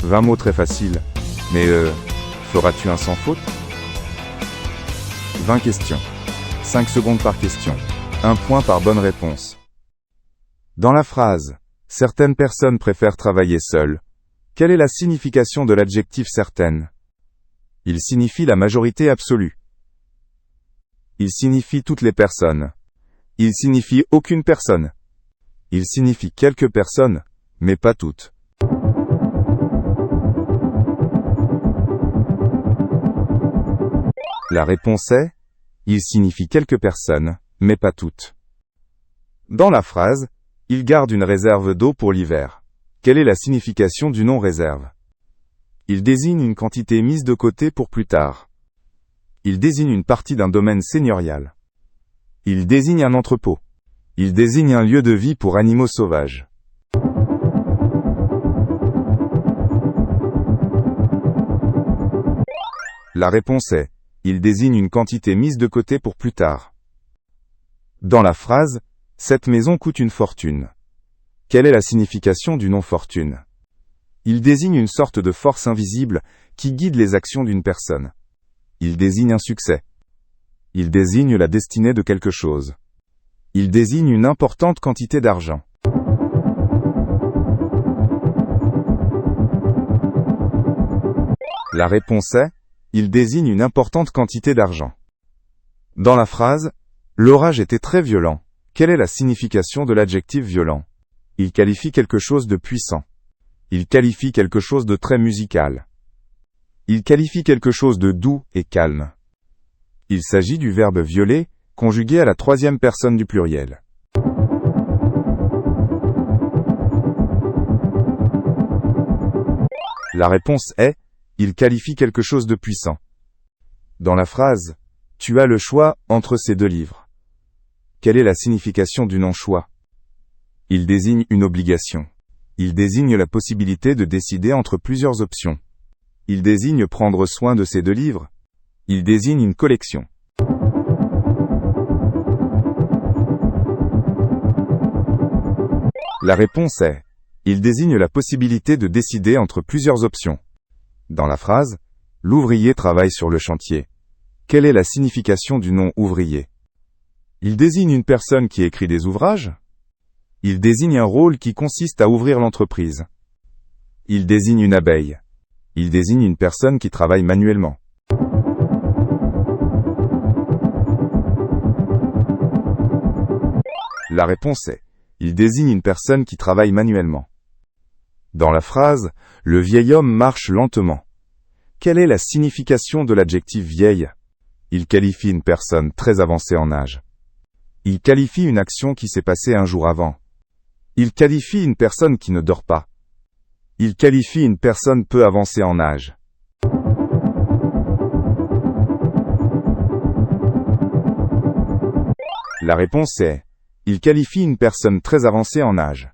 20 mots très faciles. Mais feras-tu un sans faute? 20 questions. 5 secondes par question. 1 point par bonne réponse. Dans la phrase « Certaines personnes préfèrent travailler seules », quelle est la signification de l'adjectif « certaine » ? Il signifie la majorité absolue. Il signifie toutes les personnes. Il signifie aucune personne. Il signifie quelques personnes, mais pas toutes. La réponse est « Il signifie quelques personnes, mais pas toutes ». Dans la phrase « Il garde une réserve d'eau pour l'hiver », quelle est la signification du nom réserve? Il désigne une quantité mise de côté pour plus tard. Il désigne une partie d'un domaine seigneurial. Il désigne un entrepôt. Il désigne un lieu de vie pour animaux sauvages. La réponse est « Il désigne une quantité mise de côté pour plus tard ». Dans la phrase « Cette maison coûte une fortune », quelle est la signification du nom fortune? Il désigne une sorte de force invisible qui guide les actions d'une personne. Il désigne un succès. Il désigne la destinée de quelque chose. Il désigne une importante quantité d'argent. La réponse est « Il désigne une importante quantité d'argent ». Dans la phrase « L'orage était très violent », quelle est la signification de l'adjectif violent? Il qualifie quelque chose de puissant. Il qualifie quelque chose de très musical. Il qualifie quelque chose de doux et calme. Il s'agit du verbe violer, conjugué à la troisième personne du pluriel. La réponse est « Il qualifie quelque chose de puissant ». Dans la phrase « Tu as le choix entre ces deux livres », quelle est la signification du nom choix? Il désigne une obligation. Il désigne la possibilité de décider entre plusieurs options. Il désigne prendre soin de ces deux livres. Il désigne une collection. La réponse est « Il désigne la possibilité de décider entre plusieurs options ». Dans la phrase « L'ouvrier travaille sur le chantier », quelle est la signification du nom ouvrier? Il désigne une personne qui écrit des ouvrages. Il désigne un rôle qui consiste à ouvrir l'entreprise. Il désigne une abeille. Il désigne une personne qui travaille manuellement. La réponse est « Il désigne une personne qui travaille manuellement ». Dans la phrase « Le vieil homme marche lentement », quelle est la signification de l'adjectif vieille? Il qualifie une personne très avancée en âge. Il qualifie une action qui s'est passée un jour avant. Il qualifie une personne qui ne dort pas. Il qualifie une personne peu avancée en âge. La réponse est « Il qualifie une personne très avancée en âge ».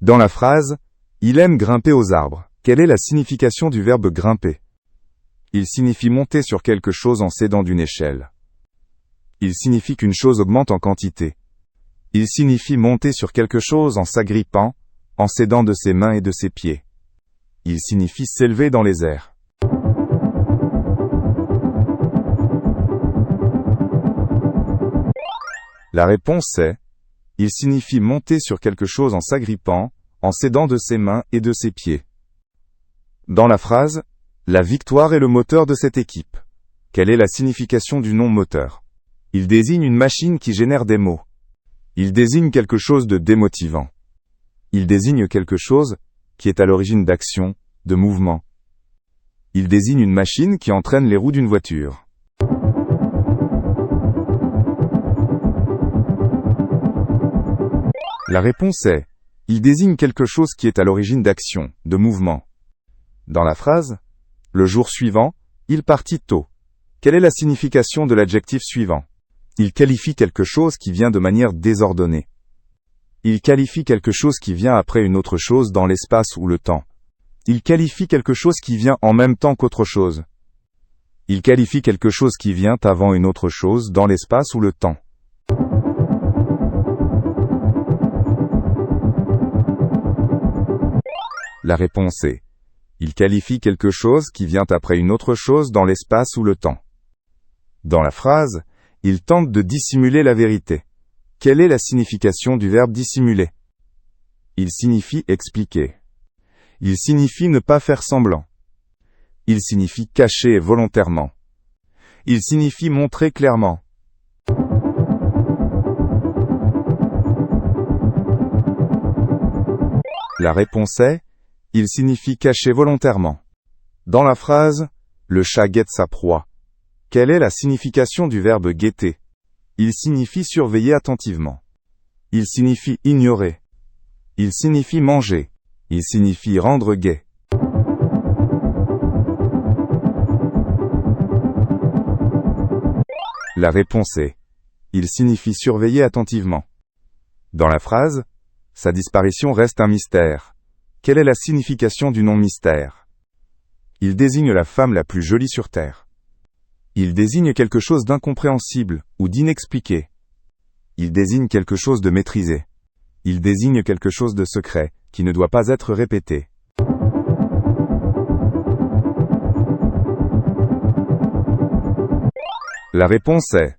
Dans la phrase « Il aime grimper aux arbres », quelle est la signification du verbe grimper? Il signifie monter sur quelque chose en s'aidant d'une échelle. Il signifie qu'une chose augmente en quantité. Il signifie monter sur quelque chose en s'agrippant, en s'aidant de ses mains et de ses pieds. Il signifie s'élever dans les airs. La réponse est « Il signifie monter sur quelque chose en s'agrippant, en s'aidant de ses mains et de ses pieds ». Dans la phrase « La victoire est le moteur de cette équipe », quelle est la signification du nom moteur? Il désigne une machine qui génère des mots. Il désigne quelque chose de démotivant. Il désigne quelque chose qui est à l'origine d'action, de mouvement. Il désigne une machine qui entraîne les roues d'une voiture. La réponse est « Il désigne quelque chose qui est à l'origine d'action, de mouvement ». Dans la phrase « Le jour suivant, il partit tôt », quelle est la signification de l'adjectif suivant? Il qualifie quelque chose qui vient de manière désordonnée. Il qualifie quelque chose qui vient après une autre chose dans l'espace ou le temps. Il qualifie quelque chose qui vient en même temps qu'autre chose. Il qualifie quelque chose qui vient avant une autre chose dans l'espace ou le temps. La réponse est Il qualifie quelque chose qui vient après une autre chose dans l'espace ou le temps. Dans la phrase, il tente de dissimuler la vérité. Quelle est la signification du verbe dissimuler? Il signifie expliquer. Il signifie ne pas faire semblant. Il signifie cacher volontairement. Il signifie montrer clairement. La réponse est, il signifie cacher volontairement. Dans la phrase, le chat guette sa proie. Quelle est la signification du verbe guetter? Il signifie surveiller attentivement. Il signifie ignorer. Il signifie manger. Il signifie rendre gai. La réponse est, il signifie surveiller attentivement. Dans la phrase, sa disparition reste un mystère. Quelle est la signification du nom mystère? Il désigne la femme la plus jolie sur terre. Il désigne quelque chose d'incompréhensible ou d'inexpliqué. Il désigne quelque chose de maîtrisé. Il désigne quelque chose de secret, qui ne doit pas être répété. La réponse est,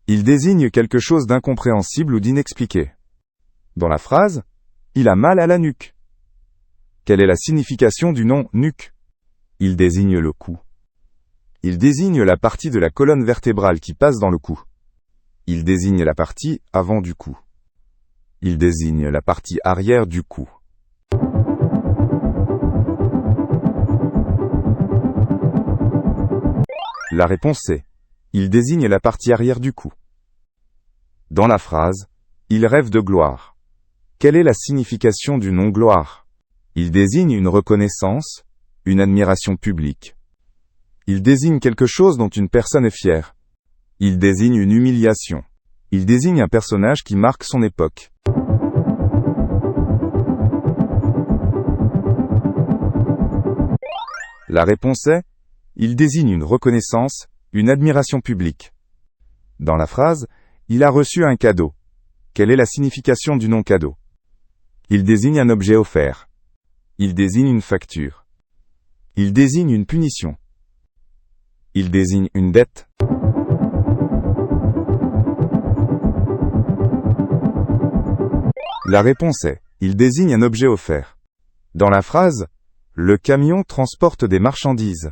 il désigne quelque chose d'incompréhensible ou d'inexpliqué. Dans la phrase, il a mal à la nuque. Quelle est la signification du nom nuque? Il désigne le cou. Il désigne la partie de la colonne vertébrale qui passe dans le cou. Il désigne la partie avant du cou. Il désigne la partie arrière du cou. La réponse est, il désigne la partie arrière du cou. Dans la phrase, il rêve de gloire. Quelle est la signification du nom gloire? Il désigne une reconnaissance, une admiration publique. Il désigne quelque chose dont une personne est fière. Il désigne une humiliation. Il désigne un personnage qui marque son époque. La réponse est, il désigne une reconnaissance, une admiration publique. Dans la phrase, il a reçu un cadeau. Quelle est la signification du nom cadeau? Il désigne un objet offert. Il désigne une facture. Il désigne une punition. Il désigne une dette. La réponse est, il désigne un objet offert. Dans la phrase, le camion transporte des marchandises.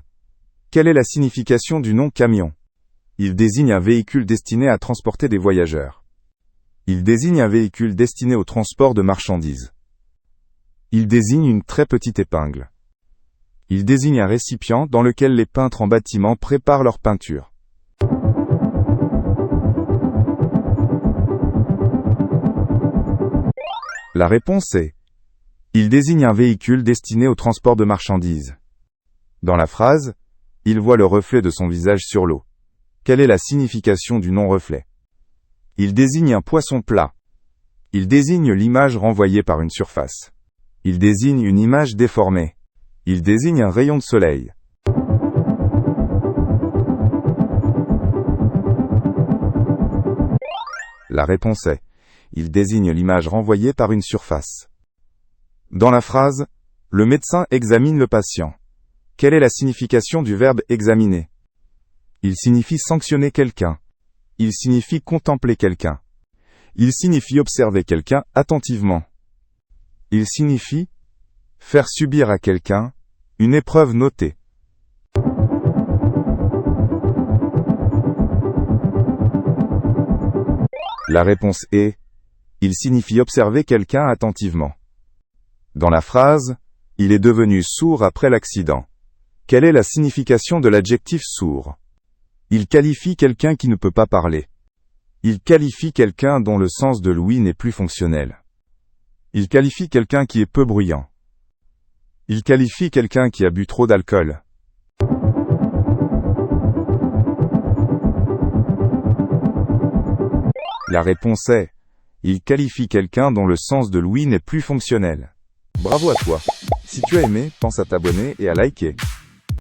Quelle est la signification du nom camion? Il désigne un véhicule destiné à transporter des voyageurs. Il désigne un véhicule destiné au transport de marchandises. Il désigne une très petite épingle. Il désigne un récipient dans lequel les peintres en bâtiment préparent leur peinture. La réponse est, il désigne un véhicule destiné au transport de marchandises. Dans la phrase, il voit le reflet de son visage sur l'eau. Quelle est la signification du non-reflet? Il désigne un poisson plat. Il désigne l'image renvoyée par une surface. Il désigne une image déformée. Il désigne un rayon de soleil. La réponse est, il désigne l'image renvoyée par une surface. Dans la phrase, le médecin examine le patient. Quelle est la signification du verbe examiner? Il signifie sanctionner quelqu'un. Il signifie contempler quelqu'un. Il signifie observer quelqu'un attentivement. Il signifie faire subir à quelqu'un une épreuve notée. La réponse est, il signifie observer quelqu'un attentivement. Dans la phrase, il est devenu sourd après l'accident. Quelle est la signification de l'adjectif sourd? Il qualifie quelqu'un qui ne peut pas parler. Il qualifie quelqu'un dont le sens de l'ouïe n'est plus fonctionnel. Il qualifie quelqu'un qui est peu bruyant. Il qualifie quelqu'un qui a bu trop d'alcool. La réponse est, il qualifie quelqu'un dont le sens de l'ouïe n'est plus fonctionnel. Bravo à toi. Si tu as aimé, pense à t'abonner et à liker.